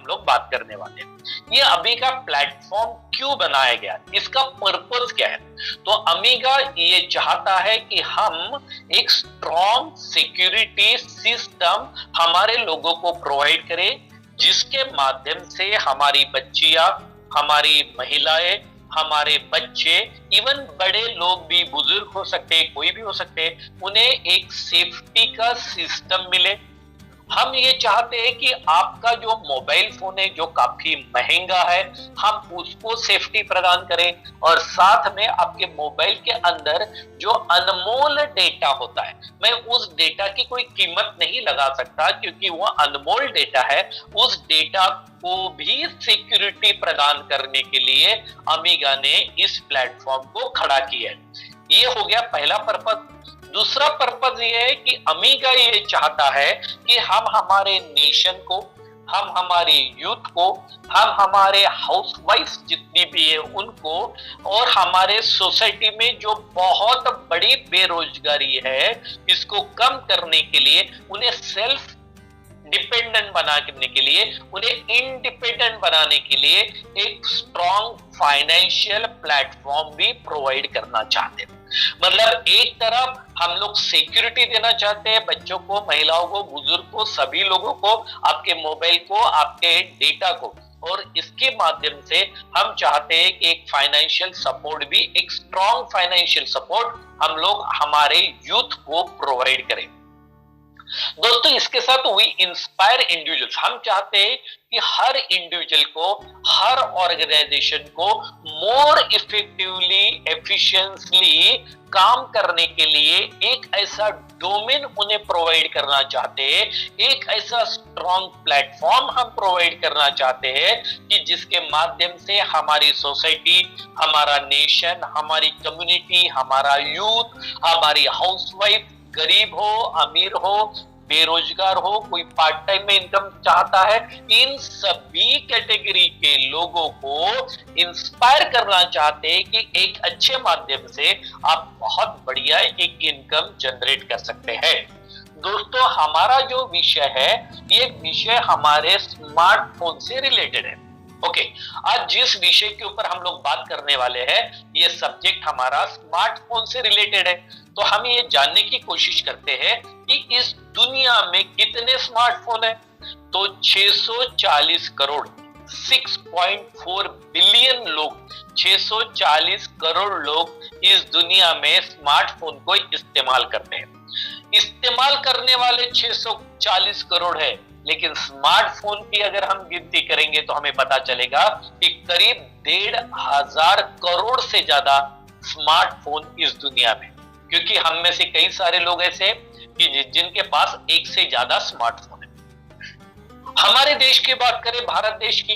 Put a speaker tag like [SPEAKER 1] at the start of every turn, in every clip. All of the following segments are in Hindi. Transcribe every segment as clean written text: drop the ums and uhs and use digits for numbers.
[SPEAKER 1] लोग बात करने वाले हैं। ये अमीगा प्लेटफॉर्म क्यों बनाया गया, इसका पर्पस क्या है? तो अमीगा ये चाहता है कि हम एक स्ट्रॉन्ग सिक्योरिटी सिस्टम हमारे लोगों को प्रोवाइड करें, जिसके माध्यम से हमारी बच्चियां, हमारी महिलाएं, हमारे बच्चे, इवन बड़े लोग भी, बुजुर्ग हो सकते हैं, कोई भी हो सकते हैं, उन्हें एक सेफ्टी का सिस्टम मिले। हम ये चाहते हैं कि आपका जो मोबाइल फोन है, जो काफी महंगा है, हम उसको सेफ्टी प्रदान करें, और साथ में आपके मोबाइल के अंदर जो अनमोल डेटा होता है, मैं उस डेटा की कोई कीमत नहीं लगा सकता क्योंकि वो अनमोल डेटा है, उस डेटा को भी सिक्योरिटी प्रदान करने के लिए अमीगा ने इस प्लेटफॉर्म को खड़ा किया है। ये हो गया पहला पर्पस। दूसरा पर्पस ये है कि अमीगा ये चाहता है कि हम हमारे नेशन को, हम हमारे यूथ को, हम हमारे हाउसवाइफ जितनी भी है उनको, और हमारे सोसाइटी में जो बहुत बड़ी बेरोजगारी है, इसको कम करने के लिए, उन्हें सेल्फ डिपेंडेंट बनाने के लिए, उन्हें इंडिपेंडेंट बनाने के लिए एक स्ट्रॉन्ग फाइनेंशियल प्लेटफॉर्म भी प्रोवाइड करना चाहते हैं। मतलब एक तरफ हम लोग सिक्योरिटी देना चाहते हैं बच्चों को, महिलाओं को, बुजुर्ग को, सभी लोगों को, आपके मोबाइल को, आपके डेटा को, और इसके माध्यम से हम चाहते हैं कि एक फाइनेंशियल सपोर्ट भी, एक स्ट्रॉन्ग फाइनेंशियल सपोर्ट हम लोग हमारे यूथ को प्रोवाइड करें। दोस्तों, इसके साथ वी इंस्पायर इंडिविजुअल्स, हम चाहते हैं कि हर इंडिविजुअल को, हर ऑर्गेनाइजेशन को मोर इफेक्टिवली, एफिशिएंटली काम करने के लिए एक ऐसा डोमेन उन्हें प्रोवाइड करना चाहते हैं, एक ऐसा स्ट्रॉन्ग प्लेटफॉर्म हम प्रोवाइड करना चाहते हैं कि जिसके माध्यम से हमारी सोसाइटी, हमारा नेशन, हमारी कम्युनिटी, हमारा यूथ, हमारी हाउसवाइफ, गरीब हो, अमीर हो, बेरोजगार हो, कोई पार्ट टाइम में इनकम चाहता है, इन सभी कैटेगरी के लोगों को इंस्पायर करना चाहते हैं कि एक अच्छे माध्यम से आप बहुत बढ़िया एक इनकम जनरेट कर सकते हैं। दोस्तों, हमारा जो विषय है, ये विषय हमारे स्मार्टफोन से रिलेटेड है। ओके, आज जिस विषय के ऊपर हम लोग बात करने वाले हैं, ये सब्जेक्ट हमारा स्मार्टफोन से रिलेटेड है। तो हम ये जानने की कोशिश करते हैं कि इस दुनिया में कितने स्मार्टफोन है। तो 640 करोड़, 6.4 बिलियन लोग, 640 करोड़ लोग इस दुनिया में स्मार्टफोन को इस्तेमाल करते हैं। इस्तेमाल करने वाले 640 करोड़ है, लेकिन स्मार्टफोन की अगर हम गिनती करेंगे तो हमें पता चलेगा कि करीब 1,500 करोड़ से ज्यादा स्मार्टफोन इस दुनिया में, क्योंकि हम में से कई सारे लोग ऐसे कि जिनके पास एक से ज्यादा स्मार्टफोन है। हमारे देश की बात करें, भारत देश की,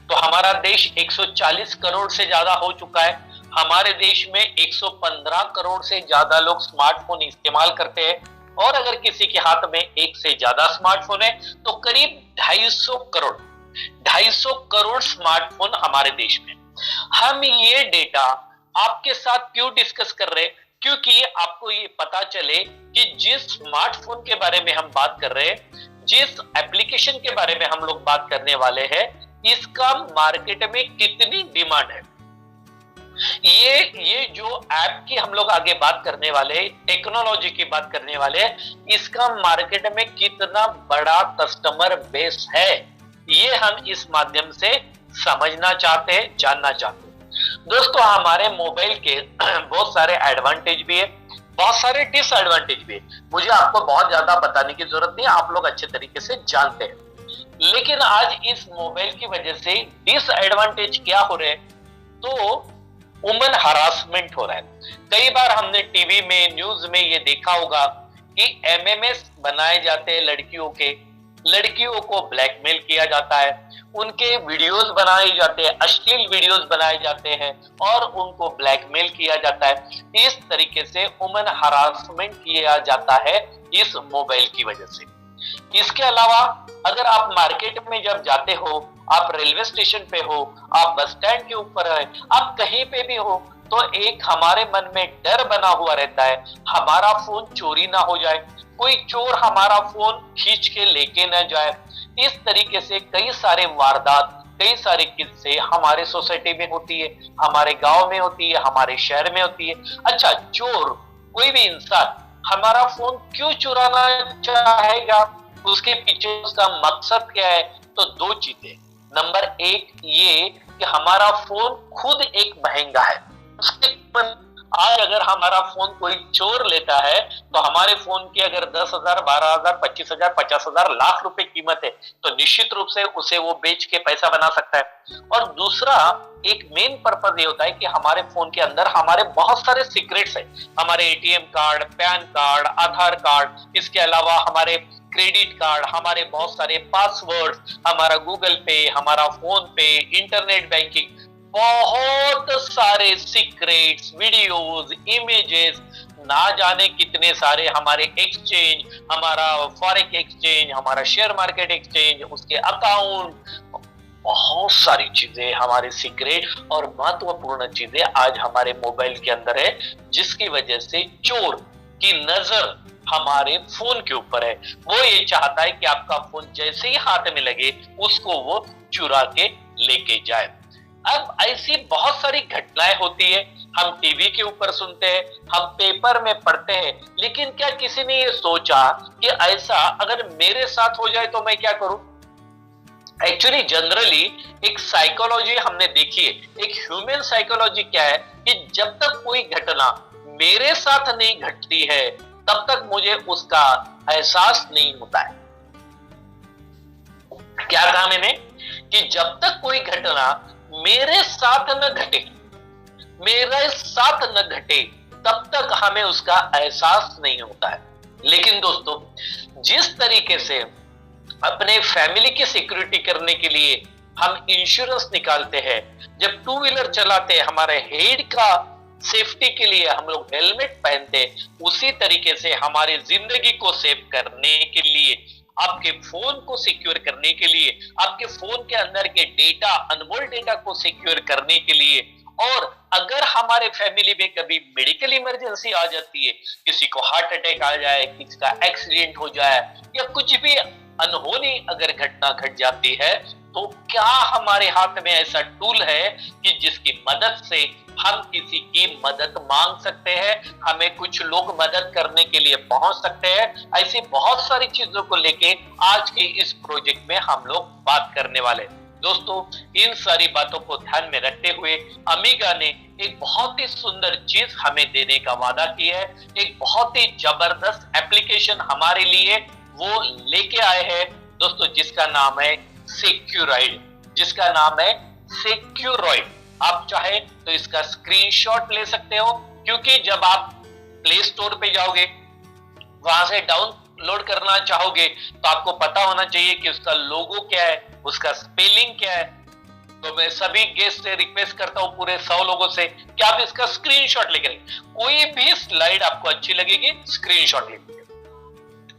[SPEAKER 1] तो हमारा देश 140 करोड़ से ज्यादा हो चुका है। हमारे देश में 115 करोड़ से ज्यादा लोग स्मार्टफोन इस्तेमाल करते हैं, और अगर किसी के हाथ में एक से ज्यादा स्मार्टफोन है तो करीब 250 करोड़ स्मार्टफोन हमारे देश में। हम ये डेटा आपके साथ क्यों डिस्कस कर रहे हैं? क्योंकि आपको ये पता चले कि जिस स्मार्टफोन के बारे में हम बात कर रहे हैं, जिस एप्लीकेशन के बारे में हम लोग बात करने वाले हैं, इसका मार्केट में कितनी डिमांड है। ये जो ऐप की हम लोग आगे बात करने वाले, टेक्नोलॉजी की बात करने वाले, इसका मार्केट में कितना बड़ा कस्टमर बेस है, ये हम इस माध्यम से समझना चाहते हैं, जानना चाहते हैं। दोस्तों, हमारे मोबाइल के बहुत सारे एडवांटेज भी है, बहुत सारे डिसएडवांटेज भी है। मुझे आपको बहुत ज्यादा बताने की जरूरत नहीं, आप लोग अच्छे तरीके से जानते हैं। लेकिन आज इस मोबाइल की वजह से डिसएडवांटेज क्या हो रहे हैं? तो वुमन हरासमेंट हो रहा है। कई बार हमने टीवी में, न्यूज में ये देखा होगा कि एमएमएस बनाए जाते हैं लड़कियों के, लड़कियों को ब्लैकमेल किया जाता है, उनके वीडियोस बनाए जाते हैं, अश्लील वीडियोस बनाए जाते हैं और उनको ब्लैकमेल किया जाता है। इस तरीके से वुमन हरासमेंट किया जाता है इस मोबाइल की वजह से। इसके अलावा अगर आप मार्केट में जब जाते हो, आप रेलवे स्टेशन पे हो, आप बस स्टैंड के ऊपर है, आप कहीं पे भी हो, तो एक हमारे मन में डर बना हुआ रहता है हमारा फोन चोरी ना हो जाए, कोई चोर हमारा फोन खींच के लेके ना जाए। इस तरीके से कई सारे वारदात, कई सारे किस्से हमारे सोसाइटी में होती है, हमारे गांव में होती है, हमारे शहर में होती है। अच्छा, चोर, कोई भी इंसान हमारा फोन क्यों चुराना चाहेगा, उसके पीछे उसका मकसद क्या है? तो दो चीजें। नंबर एक ये कि हमारा फोन खुद एक महंगा है। आज अगर हमारा फोन कोई चोर लेता है तो हमारे फोन की अगर 10,000, 12,000, 25,000, 50,000, लाख रुपए कीमत है तो निश्चित रूप से उसे वो बेच के पैसा बना सकता है। और दूसरा एक मेन पर्पज ये होता है कि हमारे फोन के अंदर हमारे बहुत सारे सीक्रेट्स है, हमारे एटीएम कार्ड, पैन कार्ड, आधार कार्ड, इसके अलावा हमारे क्रेडिट कार्ड, हमारे बहुत सारे पासवर्ड, हमारा गूगल पे, हमारा फोन पे, इंटरनेट बैंकिंग, बहुत सारे सीक्रेट्स, वीडियोस, इमेजेस, ना जाने कितने सारे हमारे एक्सचेंज, हमारा फॉरेक्स एक्सचेंज, हमारा शेयर मार्केट एक्सचेंज, उसके अकाउंट, बहुत सारी चीजें हमारे सीक्रेट और महत्वपूर्ण चीजें आज हमारे मोबाइल के अंदर है, जिसकी वजह से चोर की नजर हमारे फोन के ऊपर है। वो ये चाहता है कि आपका फोन जैसे ही हाथ में लगे उसको वो चुरा के लेके जाए। अब ऐसी बहुत सारी घटनाएं होती है, हम टीवी के ऊपर सुनते हैं, हम पेपर में पढ़ते हैं, लेकिन क्या किसी ने ये सोचा कि ऐसा अगर मेरे साथ हो जाए तो मैं क्या करूं? एक्चुअली जनरली एक साइकोलॉजी हमने देखी है, एक ह्यूमन साइकोलॉजी क्या है कि जब तक कोई घटना मेरे साथ नहीं घटती है तब तक मुझे उसका एहसास नहीं होता है। क्या कहा मैंने? कि जब तक कोई घटना मेरे साथ न घटे, मेरे साथ न घटे, तब तक हमें उसका एहसास नहीं होता है। लेकिन दोस्तों, जिस तरीके से अपने फैमिली की सिक्योरिटी करने के लिए हम इंश्योरेंस निकालते हैं, जब टू व्हीलर चलाते हैं हमारे हेड का सेफ्टी के लिए हम लोग हेलमेट पहनते हैं, उसी तरीके से हमारी जिंदगी को सेव करने के लिए, आपके फोन को सिक्योर करने के लिए, आपके फोन के अंदर के डेटा, अनमोल डेटा को सिक्योर करने के लिए, और अगर हमारे फैमिली में कभी मेडिकल इमरजेंसी आ जाती है, किसी को हार्ट अटैक आ जाए, किसी का एक्सीडेंट हो जाए या कुछ भी अनहोनी अगर घटना घट जाती है, तो क्या हमारे हाथ में ऐसा टूल है कि जिसकी मदद से हम किसी की मदद मांग सकते हैं, हमें कुछ लोग मदद करने के लिए पहुंच सकते हैं? ऐसी बहुत सारी चीजों को लेके आज के इस प्रोजेक्ट में हम लोग बात करने वाले हैं। दोस्तों, इन सारी बातों को ध्यान में रखते हुए अमीगा ने एक बहुत ही सुंदर चीज हमें देने का वादा किया है। एक बहुत ही जबरदस्त एप्लीकेशन हमारे लिए वो लेके आए हैं दोस्तों, जिसका नाम है सिक्योरॉइड, जिसका नाम है सिक्योरॉइड। आप चाहे तो इसका स्क्रीनशॉट ले सकते हो, क्योंकि जब आप प्ले स्टोर पे जाओगे, वहां से डाउनलोड करना चाहोगे, तो आपको पता होना चाहिए कि उसका लोगो क्या है, उसका स्पेलिंग क्या है। तो मैं सभी गेस्ट से रिक्वेस्ट करता हूं, पूरे 100 लोगों से, कि आप इसका स्क्रीनशॉट लेकर, कोई भी स्लाइड आपको अच्छी लगेगी, स्क्रीनशॉट लेंगे।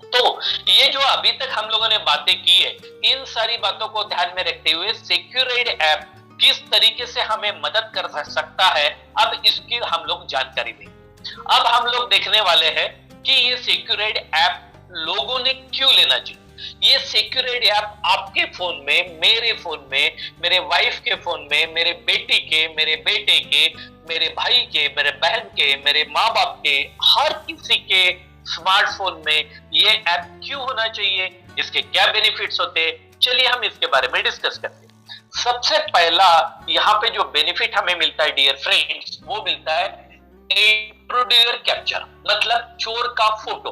[SPEAKER 1] तो ये जो अभी तक हम लोगों ने बातें की है, इन सारी बातों को ध्यान में रखते हुए सिक्योरॉइड ऐप किस तरीके से हमें मदद कर सकता है, अब इसकी हम लोग जानकारी देंगे। अब हम लोग देखने वाले हैं कि ये सिक्योरॉइड ऐप लोगों ने क्यों लेना चाहिए। ये सिक्योरॉइड ऐप आपके फोन में, मेरे फोन में, मेरे वाइफ के फोन में, मेरे बेटी के, मेरे बेटे के, मेरे भाई के, मेरे बहन के, मेरे माँ बाप के, हर किसी के स्मार्टफोन में ये ऐप क्यों होना चाहिए, इसके क्या बेनिफिट्स होते हैं, चलिए हम इसके बारे में डिस्कस करते हैं। सबसे पहला यहाँ पे जो बेनिफिट हमें मिलता है डियर फ्रेंड्स, वो मिलता है इंट्रूडर कैप्चर, मतलब चोर का फोटो।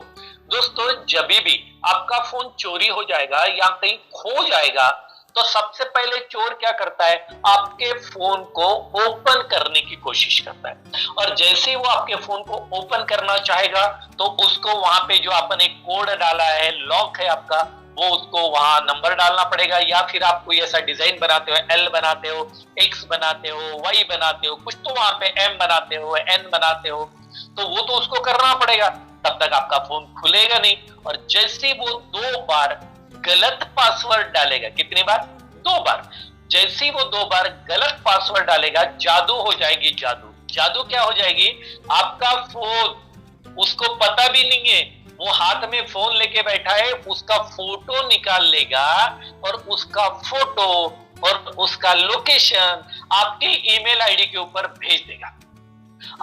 [SPEAKER 1] दोस्तों, जब भी आपका फोन चोरी हो जाएगा या कहीं खो जाएगा, तो सबसे पहले चोर क्या करता है, आपके फोन को ओपन करने की कोशिश करता है। और जैसे ही वो आपके फोन को ओपन करना चाहेगा, तो उसको वहां पे जो अपन एक कोड डाला है, लॉक है आपका, वो उसको वहां नंबर डालना पड़ेगा, या फिर आप कोई ऐसा डिजाइन बनाते हो, एल बनाते हो, एक्स बनाते हो, वाई बनाते हो, कुछ तो वहां पे एम बनाते हो, एन बनाते हो, तो वो तो उसको करना पड़ेगा, तब तक आपका फोन खुलेगा नहीं। और जैसे वो 2 बार गलत पासवर्ड डालेगा, कितनी बार? 2 बार। जैसे वो 2 बार गलत पासवर्ड डालेगा, जादू हो जाएगी, जादू। जादू क्या हो जाएगी, आपका फोन उसको पता भी नहीं है, वो हाथ में फोन लेके बैठा है, उसका फोटो निकाल लेगा और उसका फोटो और उसका लोकेशन आपके ईमेल आईडी के ऊपर भेज देगा।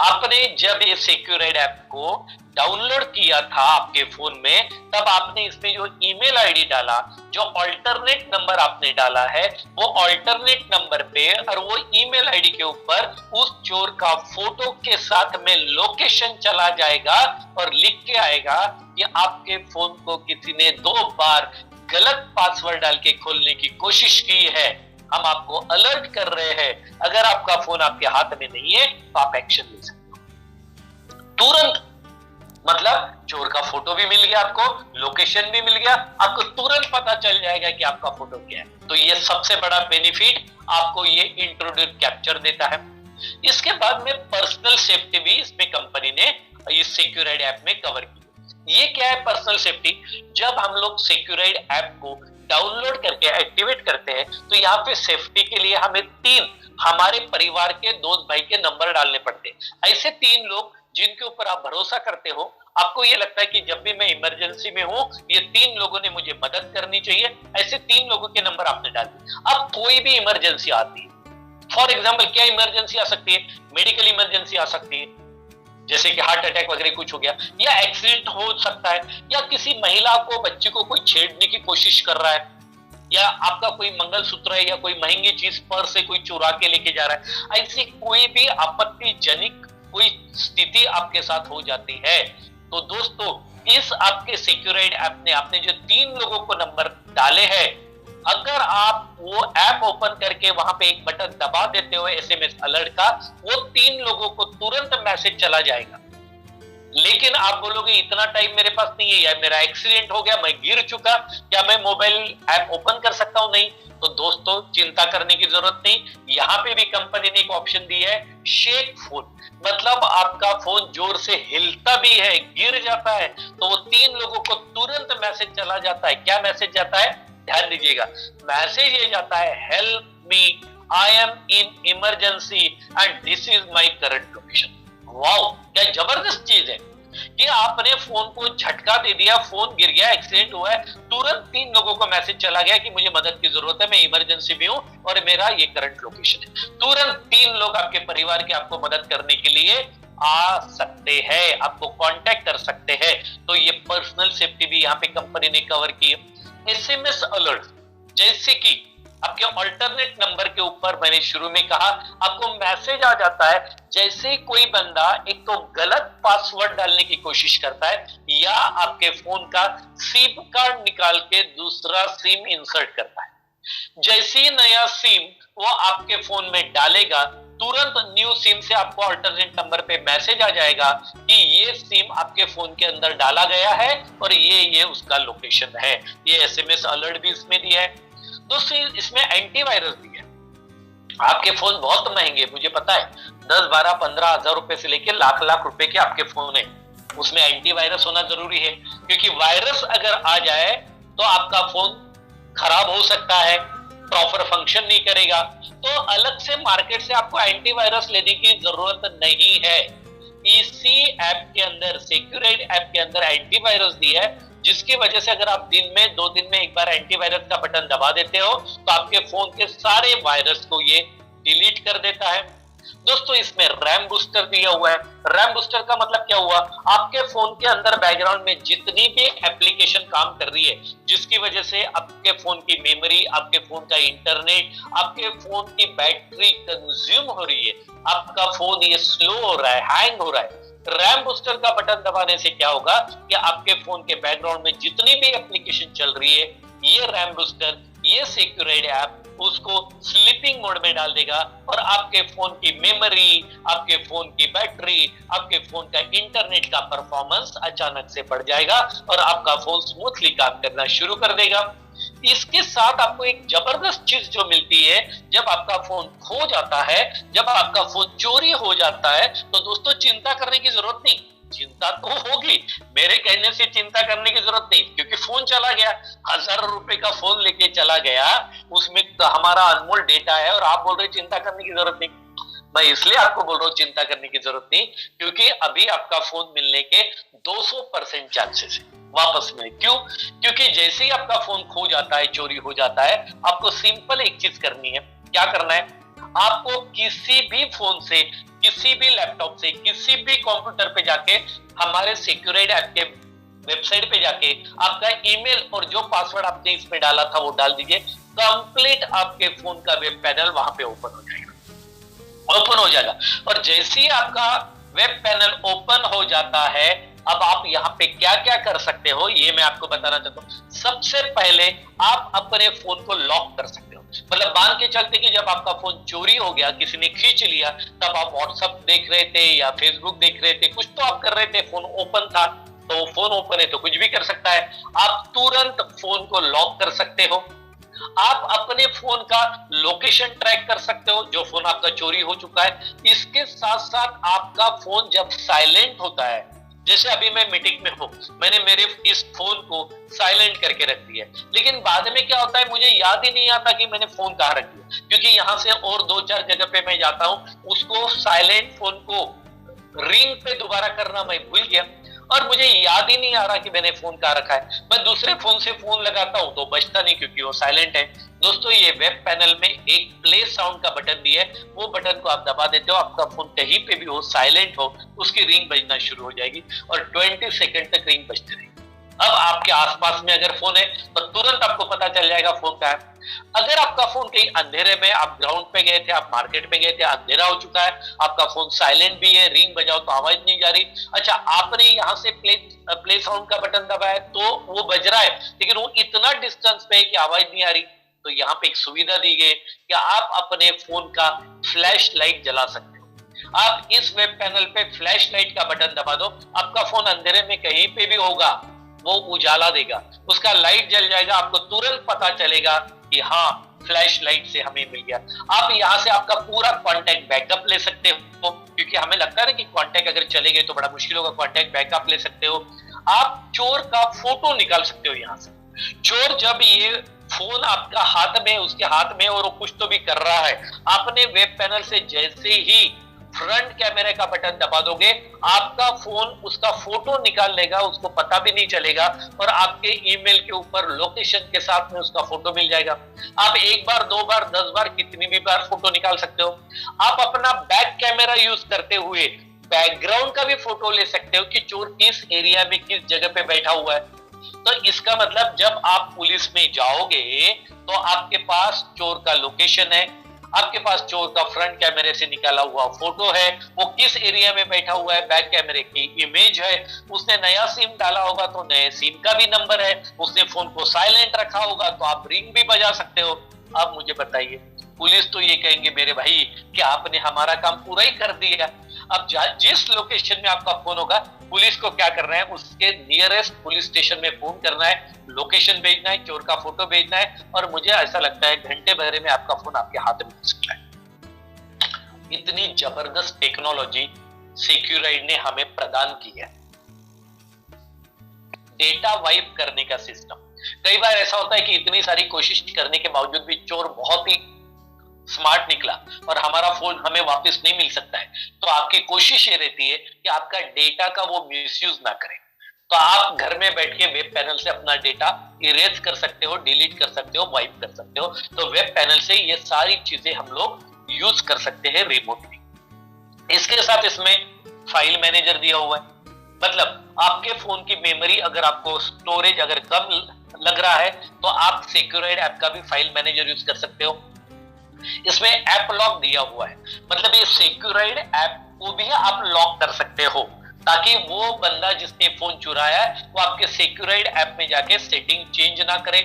[SPEAKER 1] आपने जब ये सिक्योराइड ऐप को डाउनलोड किया था आपके फोन में, तब आपने इसमें जो ईमेल आईडी डाला, जो अल्टरनेट नंबर आपने डाला है, वो अल्टरनेट नंबर पे और वो ईमेल आईडी के ऊपर उस चोर का फोटो के साथ में लोकेशन चला जाएगा और लिख के आएगा कि आपके फोन को किसी ने 2 बार गलत पासवर्ड डाल के खोलने की कोशिश की है, हम आपको अलर्ट कर रहे हैं, अगर आपका फोन आपके हाथ में नहीं है तो आप एक्शन ले सकते हो। तुरंत, मतलब चोर का फोटो भी मिल गया आपको, लोकेशन भी मिल गया, आपको तुरंत पता चल जाएगा कि आपका फोटो क्या है। तो ये सबसे बड़ा बेनिफिट आपको ये इंट्रोड्यूस कैप्चर देता है। इसके बाद में पर्सनल सेफ्टी भी इसमें कंपनी ने इस सिक्योराइड ऐप में कवर की। ये क्या है पर्सनल सेफ्टी? जब हम लोग सिक्योराइड ऐप को डाउनलोड करके एक्टिवेट करते हैं तो यहाँ पे सेफ्टी के लिए हमें 3 हमारे परिवार के दोस्त भाई के नंबर डालने पड़ते हैं। ऐसे 3 लोग जिनके ऊपर आप भरोसा करते हो, आपको ये लगता है कि जब भी मैं इमरजेंसी में हूं, ये 3 लोगों ने मुझे मदद करनी चाहिए, ऐसे 3 लोगों के नंबर आपने डाल दिए। अब कोई भी इमरजेंसी आती है, फॉर एग्जाम्पल क्या इमरजेंसी आ सकती है? मेडिकल इमरजेंसी आ सकती है, जैसे कि हार्ट अटैक वगैरह कुछ हो गया, या एक्सीडेंट हो सकता है, या किसी महिला को, बच्चे को कोई छेड़ने की कोशिश कर रहा है, या आपका कोई मंगलसूत्र है या कोई महंगी चीज पर्स से कोई चुरा के लेके जा रहा है। ऐसी कोई भी आपत्तिजनक कोई स्थिति आपके साथ हो जाती है तो दोस्तों, इस आपके सिक्योराइड ऐप ने, आपने जो 3 लोगों को नंबर डाले हैं, अगर आप वो ऐप ओपन करके वहां पे एक बटन दबा देते हो एसएमएस अलर्ट का, वो 3 लोगों को तुरंत मैसेज चला जाएगा। लेकिन आप बोलोगे इतना टाइम मेरे पास नहीं है, या मेरा एक्सीडेंट हो गया, मैं गिर चुका, क्या मैं मोबाइल ऐप ओपन कर सकता हूं? नहीं। तो दोस्तों चिंता करने की जरूरत नहीं। यहाँ पे भी कंपनी ने एक ऑप्शन दी है, शेक फोन, मतलब आपका फोन जोर से हिलता भी है, गिर जाता है, तो वो 3 लोगों को तुरंत मैसेज चला जाता है। क्या मैसेज जाता है? ध्यान दीजिएगा, मैसेज ये जाता है, help me, I am in emergency and this is my current location. Wow, क्या जबरदस्त चीज है कि आपने फोन को झटका दे दिया, फोन गिर गया, एक्सीडेंट हुआ है, तुरंत 3 लोगों को मैसेज चला गया कि मुझे मदद की जरूरत है, मैं इमरजेंसी में हूं और मेरा ये करंट लोकेशन है। तुरंत 3 लोग आपके परिवार के आपको मदद करने के लिए आ सकते हैं, आपको कांटेक्ट कर सकते हैं। तो ये पर्सनल सेफ्टी भी यहाँ पे कंपनी ने कवर की है। एसएमएस अलर्ट, जैसे कि आपके अल्टरनेट नंबर के ऊपर मैंने शुरू में कहा, आपको मैसेज आ जाता है जैसे ही कोई बंदा एक तो गलत पासवर्ड डालने की कोशिश करता है, या आपके फोन का सिम कार्ड निकाल के दूसरा सिम इंसर्ट करता है। जैसे ही नया सिम वो आपके फोन में डालेगा, तुरंत न्यू सिम से आपको अल्टरनेट नंबर पे मैसेज आ जाएगा कि ये सिम आपके फोन के अंदर डाला गया है और ये उसका लोकेशन है। ये एसएमएस अलर्ट भी इसमें दिया है। दोस्तों इसमें एंटीवायरस भी है। आपके फोन बहुत महंगे, मुझे पता है, 10, 12, 15 हजार रुपए से लेकर लाख लाख रुपए के आपके फोन है, उसमें एंटीवायरस होना जरूरी है, क्योंकि वायरस अगर आ जाए तो आपका फोन खराब हो सकता है, प्रॉपर फंक्शन नहीं करेगा। तो अलग से मार्केट से आपको एंटीवायरस लेने की जरूरत नहीं है। इसी ऐप के अंदर, सिक्योराइड ऐप के अंदर एंटीवायरस दिया है, जिसकी वजह से अगर आप दिन में 2 दिन में एक बार एंटीवायरस का बटन दबा देते हो तो आपके फोन के सारे वायरस को ये डिलीट कर देता है। दोस्तों इसमें रैम बूस्टर दिया हुआ है। रैम बूस्टर का मतलब क्या हुआ? आपके फोन के अंदर बैकग्राउंड में जितनी भी एप्लीकेशन काम कर रही है, जिसकी वजह से आपके फोन की मेमोरी, आपके फोन का इंटरनेट, आपके फोन की बैटरी कंज्यूम हो रही है, आपका फोन ये स्लो हो रहा है, हैंग हो रहा है, रैम बूस्टर का बटन दबाने से क्या होगा कि आपके फोन के बैकग्राउंड में जितनी भी एप्लीकेशन चल रही है, ये रैम बूस्टर, ये सिक्योराइड ऐप उसको स्लीपिंग मोड में डाल देगा और आपके फोन की मेमोरी, आपके फोन की बैटरी, आपके फोन का इंटरनेट का परफॉर्मेंस अचानक से बढ़ जाएगा और आपका फोन स्मूथली काम करना शुरू कर देगा। इसके साथ आपको एक जबरदस्त चीज जो मिलती है, जब आपका फोन खो जाता है, जब आपका फोन चोरी हो जाता है, तो दोस्तों चिंता करने की जरूरत नहीं। चिंता तो होगी, मेरे कहने से चिंता करने की जरूरत नहीं, क्योंकि फोन चला गया, हजारों रुपए का फोन लेके चला गया, उसमें तो हमारा अनमोल डेटा है और आप बोल रहे चिंता करने की जरूरत नहीं। मैं इसलिए आपको बोल रहा हूँ चिंता करने की जरूरत नहीं, क्योंकि अभी आपका फोन मिलने के 200% चांसेस है वापस मिले। क्यों? क्योंकि जैसे ही आपका फोन खो जाता है, चोरी हो जाता है, आपको सिंपल एक चीज करनी है। क्या करना है? आपको किसी भी फोन से, किसी भी लैपटॉप से, किसी भी कंप्यूटर पे जाके हमारे सिक्योराइड ऐप के वेबसाइट पे जाके आपका ईमेल और जो पासवर्ड आपने इसमें डाला था वो डाल दीजिए। कंप्लीट आपके फोन का वेब पैनल वहां पे ओपन हो जाएगा, ओपन हो जाएगा। और जैसे ही आपका वेब पैनल ओपन हो जाता है, अब आप यहाँ पे क्या क्या कर सकते हो ये मैं आपको बताना चाहता हूँ। सबसे पहले आप अपने फोन को लॉक कर सकते हो। मतलब मान के चलते कि जब आपका फोन चोरी हो गया, किसी ने खींच लिया, तब आप व्हाट्सएप देख रहे थे या फेसबुक देख रहे थे, कुछ तो आप कर रहे थे, फोन ओपन था, तो फोन ओपन है तो कुछ भी कर सकता है। आप तुरंत फोन को लॉक कर सकते हो। आप अपने फोन का लोकेशन ट्रैक कर सकते हो, जो फोन आपका चोरी हो चुका है। इसके साथ साथ आपका फोन जब साइलेंट होता है, जैसे अभी मैं मीटिंग में हूं, मैंने मेरे इस फोन को साइलेंट करके रख दिया, लेकिन बाद में क्या होता है मुझे याद ही नहीं आता कि मैंने फोन कहां रख दिया, क्योंकि यहां से और 2-4 जगह पे मैं जाता हूं, उसको साइलेंट फोन को रिंग पे दोबारा करना मैं भूल गया और मुझे याद ही नहीं आ रहा कि मैंने फोन कहां रखा है। मैं दूसरे फोन से फोन लगाता हूं तो बजता नहीं, क्योंकि वो साइलेंट है। दोस्तों, ये वेब पैनल में एक प्ले साउंड का बटन दिया है, वो बटन को आप दबा देते हो, आपका फोन कहीं पे भी हो, साइलेंट हो, उसकी रिंग बजना शुरू हो जाएगी और 20 सेकंड तक रिंग बजती रहेगी। अब आपके आसपास में अगर फोन है तो तुरंत आपको पता चल जाएगा फोन का है। अगर आपका फोन कहीं अंधेरे में, आप ग्राउंड पे गए थे, आप मार्केट में गए थे, अंधेरा हो चुका है, आपका फोन साइलेंट भी है, रिंग बजाओ तो आवाज नहीं जा रही, अच्छा आपने यहाँ से प्ले साउंड का बटन दबाया तो वो बज रहा है, लेकिन वो इतना डिस्टेंस पे है कि आवाज नहीं आ रही, तो यहाँ पे एक सुविधा दी गई कि आप अपने फोन का फ्लैश लाइट जला सकते हो। आप इस वेब पैनल पे फ्लैश लाइट का बटन दबा दो, आपका फोन अंधेरे में कहीं पे भी होगा वो उजाला देगा, उसका लाइट जल जाएगा, आपको तुरंत पता चलेगा कि हाँ फ्लैश लाइट से हमें मिल गया। आप यहाँ से आपका पूरा कॉन्टैक्ट बैकअप ले सकते हो, क्योंकि हमें लगता है ना कि कॉन्टैक्ट अगर चले गए तो बड़ा मुश्किल होगा, कॉन्टैक्ट बैकअप ले सकते हो। आप चोर का फोटो निकाल सकते हो यहाँ से। चोर जब ये फोन आपका हाथ में, उसके हाथ में और वो कुछ तो भी कर रहा है, आपने वेब पैनल से जैसे ही फ्रंट कैमरे का बटन दबा दोगे, आपका फोन उसका फोटो निकाल लेगा, उसको पता भी नहीं चलेगा और आपके ईमेल के ऊपर लोकेशन के साथ में उसका फोटो मिल जाएगा। आप 1 बार 2 बार 10 बार कितनी भी बार फोटो निकाल सकते हो। आप अपना बैक कैमरा यूज करते हुए बैकग्राउंड का भी फोटो ले सकते हो कि चोर किस एरिया में, किस जगह पे बैठा हुआ है। तो इसका मतलब जब आप पुलिस में जाओगे तो आपके पास चोर का लोकेशन है, आपके पास चोर का फ्रंट कैमरे से निकाला हुआ फोटो है, वो किस एरिया में बैठा हुआ है, बैक कैमरे की इमेज है, उसने नया सिम डाला होगा तो नए सिम का भी नंबर है, उसने फोन को साइलेंट रखा होगा तो आप रिंग भी बजा सकते हो। अब मुझे बताइए, पुलिस तो ये कहेंगे मेरे भाई कि आपने हमारा काम पूरा ही कर दिया। अब जिस लोकेशन में आपका फोन होगा, पुलिस को क्या करना है, उसके नियरेस्ट पुलिस स्टेशन में फोन करना है, लोकेशन भेजना है, चोर का फोटो भेजना है और मुझे ऐसा लगता है घंटे भर में आपका फोन आपके हाथ में हो सकता है। इतनी जबरदस्त टेक्नोलॉजी सिक्योराइड ने हमें प्रदान की है। डेटा वाइप करने का सिस्टम। कई बार ऐसा होता है कि इतनी सारी कोशिश करने के बावजूद भी चोर बहुत ही स्मार्ट निकला और हमारा फोन हमें वापस नहीं मिल सकता है, तो आपकी कोशिश ये रहती है कि आपका डेटा का वो मिसयूज ना करें। तो आप घर में बैठ के वेब पैनल से अपना डेटा इरेज कर सकते हो, डिलीट कर सकते हो, वाइप कर सकते हो। तो वेब पैनल से ये सारी चीजें हम लोग यूज कर सकते हैं रिमोटली। इसके साथ इसमें फाइल मैनेजर दिया हुआ है, मतलब आपके फोन की मेमोरी अगर आपको स्टोरेज अगर कम लग रहा है तो आप सिक्योराइड ऐप का भी फाइल मैनेजर यूज कर सकते हो। इसमें ऐप लॉक दिया हुआ है, मतलब ये सिक्योराइड ऐप को भी आप लॉक कर सकते हो ताकि वो बंदा जिसने फोन चुराया है वो आपके सिक्योराइड ऐप में जाके सेटिंग चेंज ना करे।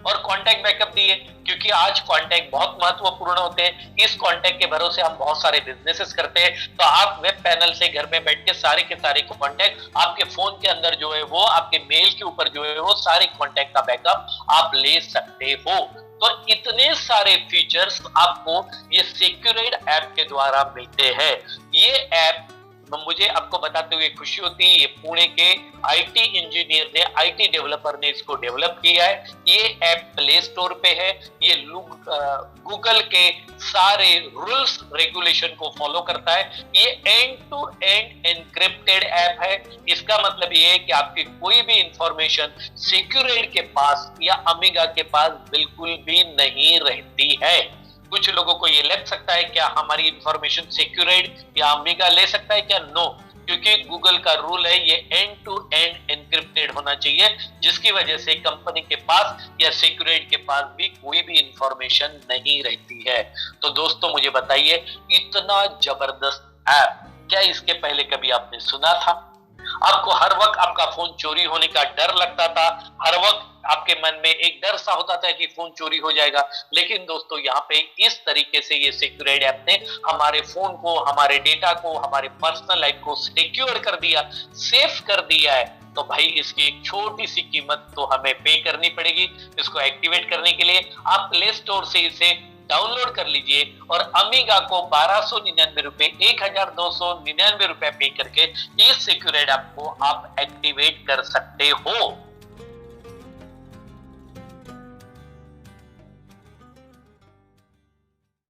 [SPEAKER 1] और कॉन्टैक्ट बैकअप दिए, क्योंकि आज कॉन्टैक्ट बहुत महत्वपूर्ण होते हैं। इस कॉन्टैक्ट के भरोसे हम बहुत सारे बिजनेसेस करते हैं, तो आप वेब पैनल से घर में बैठ के सारे के सारे कॉन्टैक्ट आपके फोन के अंदर जो है वो, आपके मेल के ऊपर जो है वो सारे कॉन्टैक्ट का बैकअप आप ले सकते हो। तो इतने सारे फीचर्स आपको ये सिक्योराइड ऐप के द्वारा मिलते हैं। ये ऐप मुझे आपको बताते हुए खुशी होती है, ये पुणे के आईटी इंजीनियर ने, आईटी डेवलपर ने इसको डेवलप किया है। ये ऐप प्ले स्टोर पे है। ये गूगल के सारे रूल्स रेगुलेशन को फॉलो करता है। ये end to end encrypted app है। इसका मतलब ये है कि आपकी कोई भी इंफॉर्मेशन सिक्योरेट के पास या अमीगा के पास बिल्कुल भी नहीं रहती है। कुछ लोगों को ये लग सकता है क्या हमारी इंफॉर्मेशन सिक्योरेट या अमीगा ले सकता है क्या? नो, क्योंकि गूगल का रूल है ये एंड टू एंड एनक्रिप्टेड होना चाहिए, जिसकी वजह से कंपनी के पास या सिक्योरेट के पास भी कोई भी इंफॉर्मेशन नहीं रहती है। तो दोस्तों मुझे बताइए, इतना जबरदस्त ऐप क्या इसके पहले कभी आपने सुना था? आपको हर वक्त आपका फोन चोरी होने का डर लगता था, हर वक्त आपके मन में एक डर सा होता था कि फोन चोरी हो जाएगा। लेकिन दोस्तों यहाँ पे इस तरीके से ये सिक्योर्ड ऐप ने हमारे फोन को, हमारे डेटा को, हमारे पर्सनल लाइफ को सिक्योर कर दिया, सेफ कर दिया है। तो भाई इसकी एक छोटी सी कीमत तो हमें पे करनी पड़ेगी। इसको एक्टिवेट करने के लिए आप प्ले स्टोर से इसे डाउनलोड कर लीजिए और अमीगा को 1299 रुपए, 1299 रुपए पे करके इस सिक्योर्ड ऐप को आप एक्टिवेट कर सकते हो।